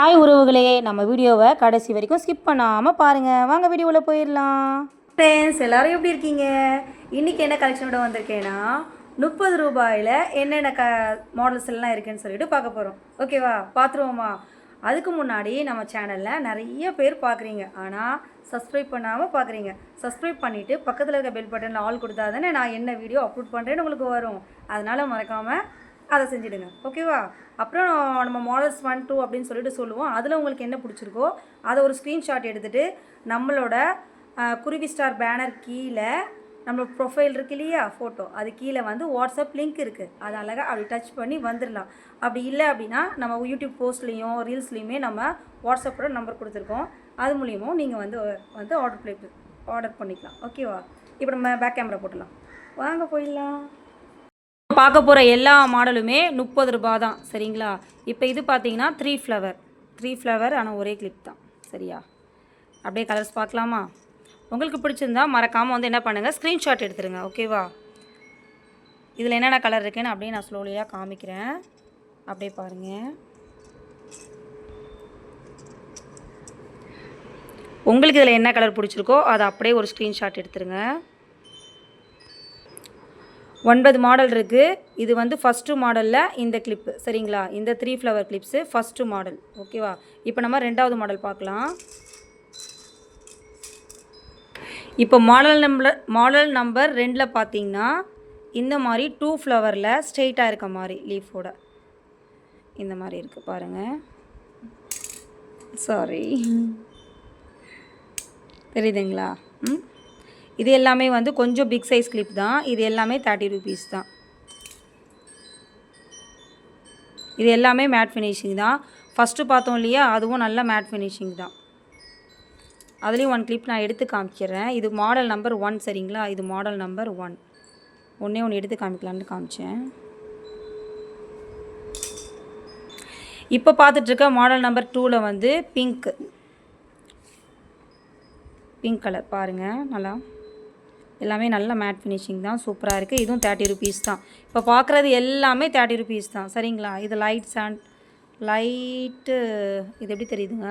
Hi உறவுகளே, நம்ம வீடியோவை கடைசி வரைக்கும் ஸ்கிப் பண்ணாமல் பாருங்கள். வாங்க வீடியோவில் போயிடலாம். ஃப்ரெண்ட்ஸ் எல்லோரும் எப்படி இருக்கீங்க? இன்றைக்கி என்ன கலெக்ஷனோட வந்திருக்கேன்னா 30 ரூபாயில் என்னென்ன மாடல்ஸ் எல்லாம் இருக்குதுன்னு சொல்லிட்டு பார்க்க போகிறோம். ஓகேவா, பார்த்துருவோமா? அதுக்கு முன்னாடி நம்ம சேனலில் நிறைய பேர் பார்க்குறீங்க, ஆனால் சப்ஸ்கிரைப் பண்ணாமல் பார்க்குறீங்க. சப்ஸ்கிரைப் பண்ணிவிட்டு பக்கத்தில் இருக்க பெல் பட்டனில் ஆல் கொடுத்தா தானே நான் என்ன வீடியோ அப்லோட் பண்ணுறேன்னு உங்களுக்கு வரும். அதனால் மறக்காமல் அதை செஞ்சுடுங்க. ஓகேவா? அப்புறம் நம்ம மாடல்ஸ் 1 2 அப்படின்னு சொல்லிட்டு சொல்லுவோம். அதில் உங்களுக்கு என்ன பிடிச்சிருக்கோ அதை ஒரு ஸ்க்ரீன்ஷாட் எடுத்துகிட்டு நம்மளோட குருவி ஸ்டார் பேனர் கீழே நம்மளோட ப்ரொஃபைல் இருக்குது இல்லையா, ஃபோட்டோ, அது கீழே வந்து வாட்ஸ்அப் லிங்க் இருக்குது. அதை அழகாக அப்படி டச் பண்ணி வந்துடலாம். அப்படி இல்லை அப்படின்னா நம்ம யூடியூப் போஸ்ட்லேயும் ரீல்ஸ்லேயுமே நம்ம வாட்ஸ்அப்போட நம்பர் கொடுத்துருக்கோம். அது மூலியமாக நீங்கள் வந்து ஆர்டர் பண்ணிக்கலாம். ஓகேவா? இப்போ நம்ம பேக் கேமரா போட்டுடலாம். வாங்க போயிடலாம். பார்க்க போகிற எல்லா மாடலுமே 30 ரூபா தான். சரிங்களா? இப்போ இது பார்த்தீங்கன்னா 3 ஃப்ளவர் ஆனால் ஒரே கிளிப் தான். சரியா? அப்படியே கலர்ஸ் பார்க்கலாமா? உங்களுக்கு பிடிச்சிருந்தா மறக்காமல் வந்து என்ன பண்ணுங்கள், ஸ்க்ரீன்ஷாட் எடுத்துருங்க. ஓகேவா? இதில் என்னென்ன கலர் இருக்குன்னு அப்படியே நான் ஸ்லோலியாக காமிக்கிறேன். அப்படியே பாருங்கள். உங்களுக்கு இதில் என்ன கலர் பிடிச்சிருக்கோ அதை அப்படியே ஒரு ஸ்க்ரீன்ஷாட் எடுத்துருங்க. 9 மாடல் இருக்குது. இது வந்து ஃபஸ்ட்டு மாடலில் இந்த கிளிப்பு. சரிங்களா? இந்த 3 ஃப்ளவர் கிளிப்ஸு ஃபஸ்ட்டு மாடல். ஓகேவா? இப்போ நம்ம 2வது மாடல் பார்க்கலாம். இப்போ மாடல் நம்பர் 2ல் பார்த்தீங்கன்னா இந்த மாதிரி 2 ஃப்ளவரில் ஸ்ட்ரெயிட்டாக இருக்க மாதிரி லீஃபோட இந்த மாதிரி இருக்குது பாருங்கள். சாரி, தெரியுதுங்களா? இது எல்லாமே வந்து கொஞ்சம் பிக் சைஸ் கிளிப் தான். இது எல்லாமே 30 ரூபீஸ் தான். இது எல்லாமே மேட் ஃபினிஷிங் தான். ஃபஸ்ட்டு பார்த்தோம் இல்லையா, அதுவும் நல்ல மேட் ஃபினிஷிங் தான். அதுலேயும் 1 கிளிப் நான் எடுத்து காமிக்கிறேன். இது மாடல் நம்பர் 1. சரிங்களா? இது மாடல் நம்பர் 1. ஒன்று எடுத்து காமிக்கலான்னு காமிச்சேன். இப்போ பார்த்துட்ருக்க மாடல் நம்பர் 2ல் வந்து பிங்க் கலர் பாருங்கள். நல்லா எல்லாமே நல்ல மேட் ஃபினிஷிங் தான். சூப்பராக இருக்குது. இதுவும் 30 ரூபீஸ் தான். இப்போ பார்க்குறது எல்லாமே 30 ரூபீஸ் தான். சரிங்களா? இது லைட்டு இது எப்படி தெரியுதுங்க,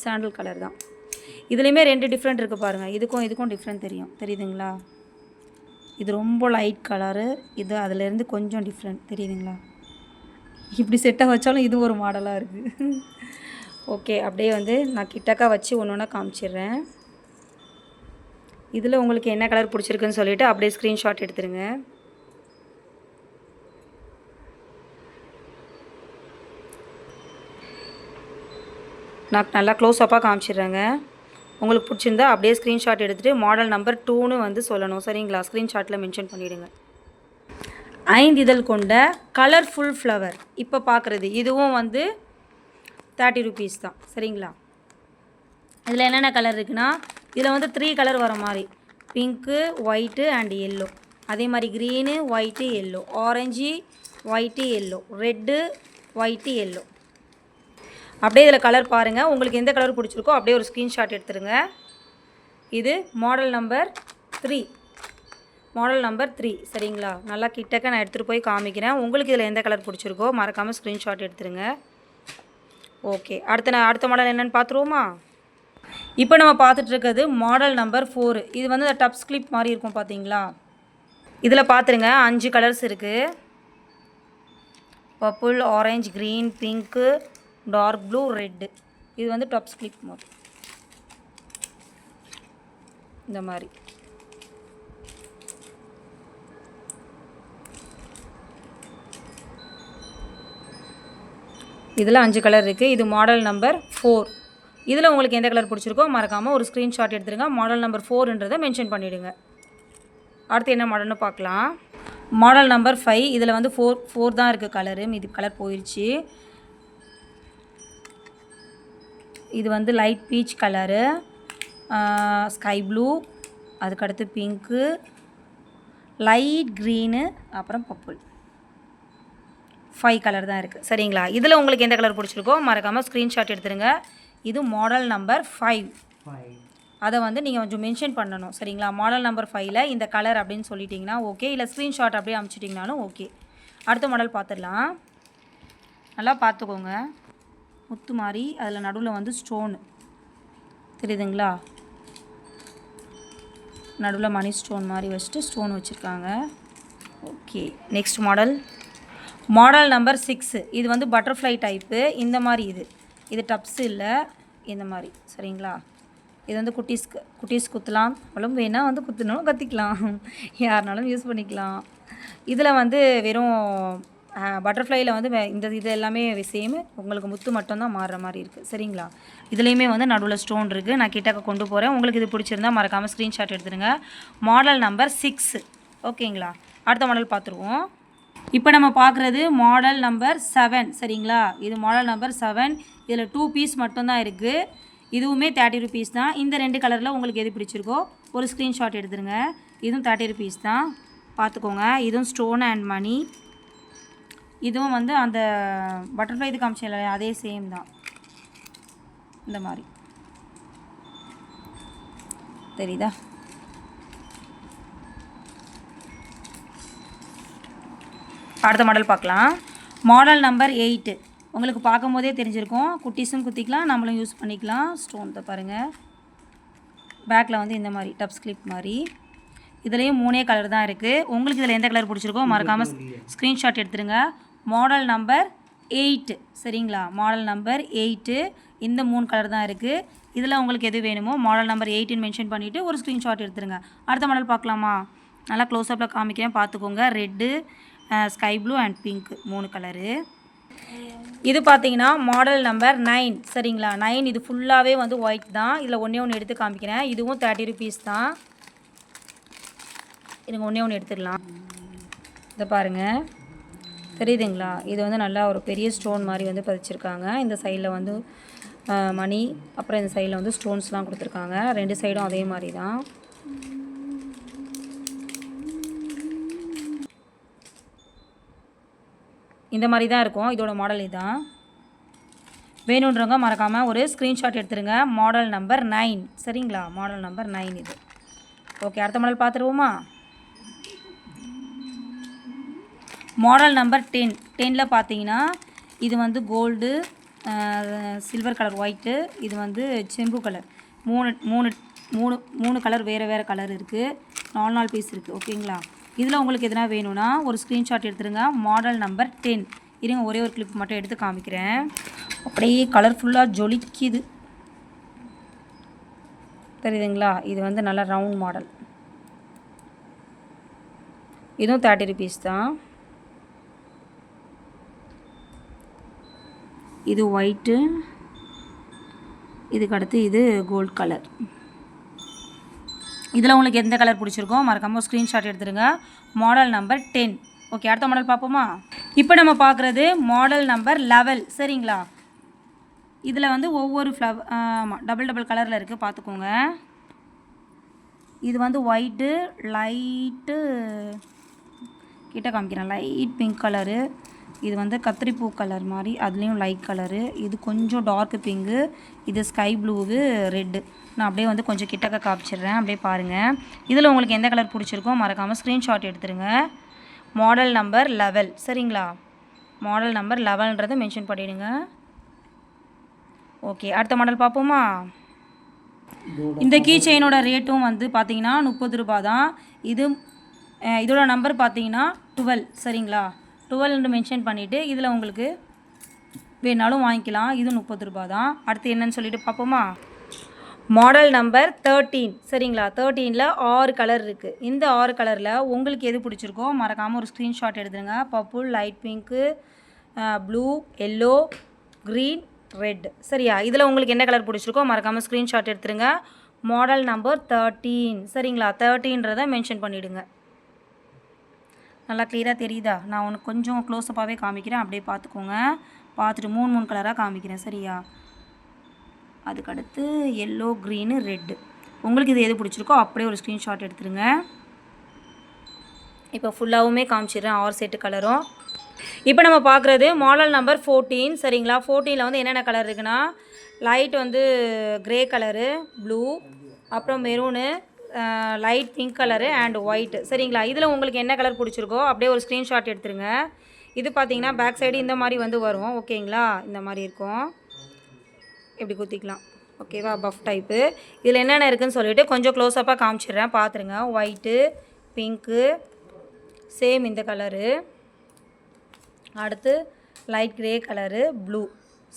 சாண்டல் கலர் தான். இதுலேயுமே 2 டிஃப்ரெண்ட் இருக்குது பாருங்கள். இதுக்கும் டிஃப்ரெண்ட் தெரியுதுங்களா? இது ரொம்ப லைட் கலரு, இது அதிலேருந்து கொஞ்சம் டிஃப்ரெண்ட் தெரியுதுங்களா? இப்படி செட்டாக வச்சாலும் இது ஒரு மாடலாக இருக்குது. ஓகே, அப்படியே வந்து நான் கிட்டக்கா வச்சு ஒன்று ஒன்றா காமிச்சிடுறேன். இதில் உங்களுக்கு என்ன கலர் பிடிச்சிருக்குன்னு சொல்லிவிட்டு அப்படியே ஸ்க்ரீன்ஷாட் எடுத்துருங்க. நான் நல்லா க்ளோஸ்அப்பாக காமிச்சிடுறேங்க. உங்களுக்கு பிடிச்சிருந்தா அப்படியே ஸ்க்ரீன்ஷாட் எடுத்துகிட்டு மாடல் நம்பர் 2ன்னு வந்து சொல்லணும். சரிங்களா? ஸ்க்ரீன்ஷாட்டில் மென்ஷன் பண்ணிவிடுங்க. 5 இதழ் கொண்ட கலர்ஃபுல் ஃப்ளவர் இப்போ பார்க்குறது இதுவும் வந்து 30 ரூபீஸ் தான். சரிங்களா? இதில் என்னென்ன கலர் இருக்குன்னா, இதில் வந்து 3 கலர் வர மாதிரி, பிங்க்கு, ஒயிட்டு அண்ட் எல்லோ. அதே மாதிரி green, white, yellow, orange, white, yellow, red, white, yellow. அப்படியே இதில் கலர் பாருங்கள். உங்களுக்கு எந்த கலர் பிடிச்சிருக்கோ அப்படியே ஒரு ஸ்க்ரீன்ஷாட் எடுத்துருங்க. இது மாடல் நம்பர் 3. சரிங்களா? நல்லா கிட்டக்க நான் எடுத்துகிட்டு போய் காமிக்கிறேன். உங்களுக்கு இதில் எந்த கலர் பிடிச்சிருக்கோ மறக்காமல் ஸ்க்ரீன்ஷாட் எடுத்துருங்க. ஓகே, அடுத்த மாடல் என்னென்னு பார்த்துருவோமா? இப்போ நம்ம பார்த்துட்ருக்கிறது மாடல் நம்பர் 4. இது வந்து இந்த டப்ஸ் கிளிப் மாதிரி இருக்கும் பார்த்தீங்களா? இதில் பார்த்துருங்க 5 கலர்ஸ் இருக்குது. Purple, orange, green, pink, dark blue, red. இது வந்து டப்ஸ் கிளிப் மாதிரி இந்த மாதிரி. இதில் 5 கலர் இருக்குது. இது மாடல் நம்பர் 4. இதில் உங்களுக்கு எந்த கலர் பிடிச்சிருக்கோ மறக்காமல் ஒரு ஸ்க்ரீன்ஷாட் எடுத்துருங்க. மாடல் நம்பர் 4ன்றதை மென்ஷன் பண்ணிவிடுங்க. அடுத்து என்ன மாடல்னு பார்க்கலாம். Model number 5. இதில் வந்து 4 தான் இருக்குது கலரு, மீதி கலர் போயிடுச்சு. இது வந்து light peach colour, sky blue, அதுக்கடுத்து பிங்க்கு, லைட் க்ரீனு, அப்புறம் பர்பிள். 5 கலர் தான் இருக்குது. சரிங்களா? இதில் உங்களுக்கு எந்த கலர் பிடிச்சிருக்கோ மறக்காமல் ஸ்க்ரீன்ஷாட் எடுத்துருங்க. இது மாடல் நம்பர் 5. அதை வந்து நீங்கள் கொஞ்சம் மென்ஷன் பண்ணணும். சரிங்களா? மாடல் நம்பர் 5ல் இந்த கலர் அப்படின்னு சொல்லிட்டிங்கன்னா ஓகே, இல்லை ஸ்க்ரீன்ஷாட் அப்படியே அனுப்பிச்சிட்டிங்கனாலும் ஓகே. அடுத்த மாடல் பார்த்துடலாம். நல்லா பார்த்துக்கோங்க. முத்து மாதிரி அதில் நடுவில் வந்து ஸ்டோனு தெரியுதுங்களா, நடுவில் மணி ஸ்டோன் மாதிரி வச்சுட்டு ஸ்டோன் வச்சுருக்காங்க. Okay, next model number 6. இது வந்து பட்டர்ஃப்ளை டைப்பு. இந்த மாதிரி இது டப்ஸ் இல்லை, இந்த மாதிரி சரிங்களா. இது வந்து குட்டீஸ் குத்தலாம், அவ்வளோ வேணால் வந்து குத்துனாலும் கத்திக்கலாம், யாருனாலும் யூஸ் பண்ணிக்கலாம். இதில் வந்து வெறும் பட்டர்ஃப்ளையில் வந்து இது எல்லாமே சேம், உங்களுக்கு முத்து மட்டும்தான் மாறுற மாதிரி இருக்குது சரிங்களா. இதுலேயுமே வந்து நடுவில் ஸ்டோன் இருக்குது. நான் கிட்டக்க கொண்டு போகிறேன். உங்களுக்கு இது பிடிச்சிருந்தா மறக்காமல் ஸ்க்ரீன்ஷாட் எடுத்துடுங்க. மாடல் நம்பர் 6 ஓகேங்களா. அடுத்த மாடல் பார்த்துருவோம். இப்போ நம்ம பார்க்குறது மாடல் நம்பர் 7 சரிங்களா. இது மாடல் நம்பர் 7. இதில் 2 பீஸ் மட்டும்தான் இருக்குது. இதுவுமே 30 rupees தான். இந்த 2 கலரில் உங்களுக்கு எது பிடிச்சிருக்கோ ஒரு ஸ்க்ரீன்ஷாட் எடுத்துருங்க. இதுவும் 30 rupees தான், பார்த்துக்கோங்க. இதுவும் ஸ்டோன் அண்ட் மணி. இதுவும் வந்து அந்த பட்டர்ஃப்ளை இது காமிச்சல அதே சேம் தான், இந்த மாதிரி தெரியுதா. அடுத்த மாடல் பார்க்கலாம். Model number 8. உங்களுக்கு பார்க்கும் போதே தெரிஞ்சிருக்கும், குட்டீஸும் குத்திக்கலாம், நம்மளும் யூஸ் பண்ணிக்கலாம். ஸ்டோன் தான் பாருங்கள், பேக்கில் வந்து இந்த மாதிரி டப்ஸ் கிளிப் மாதிரி. இதுலேயும் 3 கலர் தான் இருக்குது. உங்களுக்கு இதில் எந்த கலர் பிடிச்சிருக்கோ மறக்காமல் ஸ்க்ரீன்ஷாட் எடுத்துருங்க. மாடல் நம்பர் 8 சரிங்களா. Model number 8. இந்த 3 கலர் தான் இருக்குது. இதில் உங்களுக்கு எது வேணுமோ மாடல் நம்பர் 8ன்னு மென்ஷன் பண்ணிவிட்டு ஒரு ஸ்க்ரீன்ஷாட் எடுத்துருங்க. அடுத்த மாடல் பார்க்கலாமா. நல்லா க்ளோஸ்அப்பில் காமிக்கிறேன், பார்த்துக்கோங்க. Red, sky blue and pink 3 colour. இது பார்த்தீங்கன்னா மாடல் நம்பர் 9 சரிங்களா. 9 இது ஃபுல்லாகவே வந்து ஒயிட் தான். இதில் ஒன்று எடுத்து காமிக்கிறேன். இதுவும் 30 rupees தான். இதுங்க ஒன்று எடுத்துடலாம். இதை பாருங்கள், தெரியுதுங்களா. இது வந்து நல்லா ஒரு பெரிய ஸ்டோன் மாதிரி வந்து பதிச்சிருக்காங்க. இந்த சைடில் வந்து மணி, அப்புறம் இந்த சைடில் வந்து ஸ்டோன்ஸ்லாம் கொடுத்துருக்காங்க. 2 சைடும் அதே மாதிரி தான். இந்த மாதிரி தான் இருக்கும். இதோட மாடல் இதுதான். வேணுன்றவங்க மறக்காமல் ஒரு ஸ்க்ரீன்ஷாட் எடுத்துருங்க. மாடல் நம்பர் 9 சரிங்களா. மாடல் நம்பர் 9 இது. ஓகே, அடுத்த மாடல் பார்த்துருவோமா. Model number 10. 10ல் பார்த்தீங்கன்னா இது வந்து கோல்டு, சில்வர் கலர் ஒயிட்டு, இது வந்து செம்பு கலர். மூணு கலர் வேறு கலர் இருக்குது. 4 பீஸ் இருக்குது ஓகேங்களா. இதில் உங்களுக்கு எதனா வேணும்னா ஒரு ஸ்க்ரீன்ஷாட் எடுத்துருங்க. Model number 10. இருங்க, ஒரே ஒரு கிளிப் மட்டும் எடுத்து காமிக்கிறேன். அப்படியே கலர்ஃபுல்லாக ஜொலிக்குது, தெரியுதுங்களா. இது வந்து நல்லா ரவுண்ட் மாடல். இதுவும் 30 rupees தான். இது ஒயிட்டு, இதுக்கு அடுத்து இது கோல்ட் கலர். இதில் உங்களுக்கு எந்த கலர் பிடிச்சிருக்கோ மறக்காமல் ஸ்க்ரீன்ஷாட் எடுத்துருங்க. Model number 10. ஓகே, அடுத்த மாடல் பார்ப்போமா. இப்போ நம்ம பார்க்குறது மாடல் நம்பர் 11 சரிங்களா. இதில் வந்து ஒவ்வொரு ஆமாம் டபுள் கலரில் இருக்குது, பார்த்துக்கோங்க. இது வந்து ஒயிட்டு, லைட்டு கிட்ட காமிக்கிறேன், லைட் பிங்க் கலரு. இது வந்து கத்திரிப்பூ கலர் மாதிரி, அதுலேயும் லைட் கலரு. இது கொஞ்சம் டார்க்கு பிங்கு. இது ஸ்கை ப்ளூவு, ரெட்டு. நான் அப்படியே வந்து கொஞ்சம் கிட்டக்க காமிச்சிடுறேன், அப்படியே பாருங்கள். இதில் உங்களுக்கு எந்த கலர் பிடிச்சிருக்கோ மறக்காமல் ஸ்க்ரீன்ஷாட் எடுத்துருங்க. மாடல் நம்பர் 11 சரிங்களா. மாடல் நம்பர் 11ன்றதை மென்ஷன் பண்ணிவிடுங்க. ஓகே, அடுத்த மாடல் பார்ப்போமா. இந்த கீ செயினோட ரேட்டும் வந்து பார்த்தீங்கன்னா 30 ரூபா தான். இதோட நம்பர் பார்த்தீங்கன்னா 12 சரிங்களா. 12 மென்ஷன் பண்ணிவிட்டு இதில் உங்களுக்கு வேணாலும் வாங்கிக்கலாம். இது 30 ரூபா தான். அடுத்து என்னன்னு சொல்லிட்டு பார்ப்போமா. மாடல் நம்பர் 13 சரிங்களா. 13ல் 6 கலர் இருக்குது. இந்த 6 கலரில் உங்களுக்கு எது பிடிச்சிருக்கோ மறக்காமல் ஒரு ஸ்க்ரீன்ஷாட் எடுத்துருங்க. Purple, light pink, blue, yellow, green, red சரியா. இதில் உங்களுக்கு என்ன கலர் பிடிச்சிருக்கோ மறக்காமல் ஸ்க்ரீன்ஷாட் எடுத்துருங்க. மாடல் நம்பர் 13 சரிங்களா. 13ன்றதை மென்ஷன் பண்ணிவிடுங்க. நல்லா க்ளியராக தெரியுதா. நான் உனக்கு கொஞ்சம் க்ளோஸ்அப்பாகவே காமிக்கிறேன், அப்படியே பார்த்துக்கோங்க. பார்த்துட்டு 3 கலராக காமிக்கிறேன் சரியா. அதுக்கடுத்து எல்லோ, க்ரீனு, ரெட்டு. உங்களுக்கு இது எது பிடிச்சிருக்கோ அப்படியே ஒரு ஸ்க்ரீன்ஷாட் எடுத்துருங்க. இப்போ ஃபுல்லாகவுமே காமிச்சிடுறேன் 6 செட்டு கலரும். இப்போ நம்ம பார்க்குறது மாடல் நம்பர் 14 சரிங்களா. 14ல் வந்து என்னென்ன கலர் இருக்குன்னா, லைட் வந்து க்ரே கலரு, ப்ளூ, அப்புறம் maroon, light pink colour and white சரிங்களா. இதில் உங்களுக்கு என்ன கலர் பிடிச்சிருக்கோ அப்படியே ஒரு ஸ்க்ரீன்ஷாட் எடுத்துருங்க. இது பார்த்தீங்கன்னா பேக் சைடு இந்த மாதிரி வந்து வரும் ஓகேங்களா. இந்த மாதிரி இருக்கும். இப்படி குத்திக்கலாம். ஓகேவா? Puff type. இதில் என்னென்ன இருக்குதுன்னு சொல்லிவிட்டு கொஞ்சம் க்ளோஸ்அப்பாக காமிச்சிடுறேன், பார்த்துருங்க. ஒயிட்டு, பிங்க்கு, சேம் இந்த கலரு, அடுத்து லைட் க்ரே கலரு, ப்ளூ.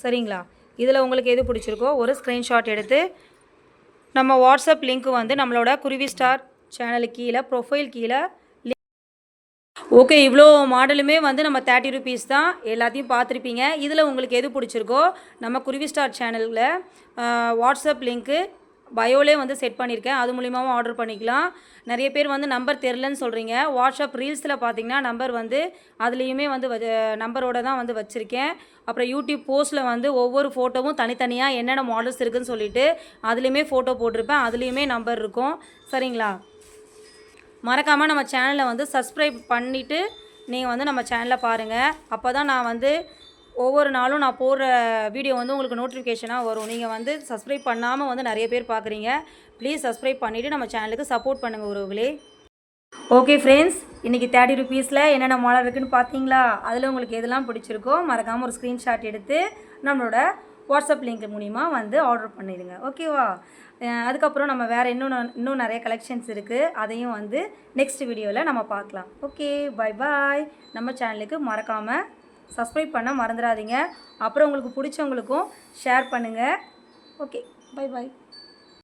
சரிங்களா? இதில் உங்களுக்கு எது பிடிச்சிருக்கோ ஒரு ஸ்க்ரீன்ஷாட் எடுத்து நம்ம வாட்ஸ்அப் லிங்க்கு வந்து நம்மளோட குருவி ஸ்டார் சேனலுக்கு கீழே ப்ரொஃபைல் கீழே. ஓகே, இவ்வளோ மாடலுமே வந்து நம்ம 30 ருபீஸ் தான். எல்லாத்தையும் பார்த்துருப்பீங்க. இதில் உங்களுக்கு எது பிடிச்சிருக்கோ நம்ம குருவி ஸ்டார் சேனலில் வாட்ஸ்அப் லிங்க்கு பயோலே வந்து செட் பண்ணியிருக்கேன், அது மூலிமாவும் ஆர்டர் பண்ணிக்கலாம். நிறைய பேர் வந்து நம்பர் தெரிலன்னு சொல்கிறீங்க. வாட்ஸ்அப் ரீல்ஸில் பார்த்தீங்கன்னா நம்பர் வந்து அதுலேயுமே வந்து நம்பரோட தான் வந்து வச்சுருக்கேன். அப்புறம் யூடியூப் போஸ்ட்டில் வந்து ஒவ்வொரு ஃபோட்டோவும் தனித்தனியாக என்னென்ன மாடல்ஸ் இருக்குதுன்னு சொல்லிவிட்டு அதுலேயுமே ஃபோட்டோ போட்டிருப்பேன், அதுலேயுமே நம்பர் இருக்கும். சரிங்களா? மறக்காமல் நம்ம சேனலை வந்து சப்ஸ்கிரைப் பண்ணிவிட்டு நீங்கள் வந்து நம்ம சேனலை பாருங்கள். அப்போ தான் நான் வந்து ஒவ்வொரு நாளும் நான் போடுற வீடியோ வந்து உங்களுக்கு நோட்டிஃபிகேஷனாக வரும். நீங்கள் வந்து சப்ஸ்கிரைப் பண்ணாமல் வந்து நிறைய பேர் பார்க்குறீங்க. ப்ளீஸ் சப்ஸ்கிரைப் பண்ணிவிட்டு நம்ம சேனலுக்கு சப்போர்ட் பண்ணுங்கள் உறவுகளே. ஓகே ஃப்ரெண்ட்ஸ், இன்றைக்கி 30 ருபீஸில் என்னென்ன மாடல் இருக்குதுன்னு பார்த்தீங்களா? அதில் உங்களுக்கு எதெல்லாம் பிடிச்சிருக்கோ மறக்காமல் ஒரு ஸ்க்ரீன்ஷாட் எடுத்து நம்மளோட வாட்ஸ்அப் லிங்க் மூலிமா வந்து ஆர்டர் பண்ணிடுங்க. ஓகேவா? அதுக்கப்புறம் நம்ம வேறு இன்னும் நிறைய கலெக்ஷன்ஸ் இருக்குது, அதையும் வந்து நெக்ஸ்ட் வீடியோவில் நம்ம பார்க்கலாம். Okay, bye bye. நம்ம சேனலுக்கு மறக்காமல் சப்ஸ்கிரைப் பண்ண மறந்துடாதீங்க. அப்புறம் உங்களுக்கு பிடிச்சவங்களுக்கும் ஷேர் பண்ணுங்கள். Okay, bye bye.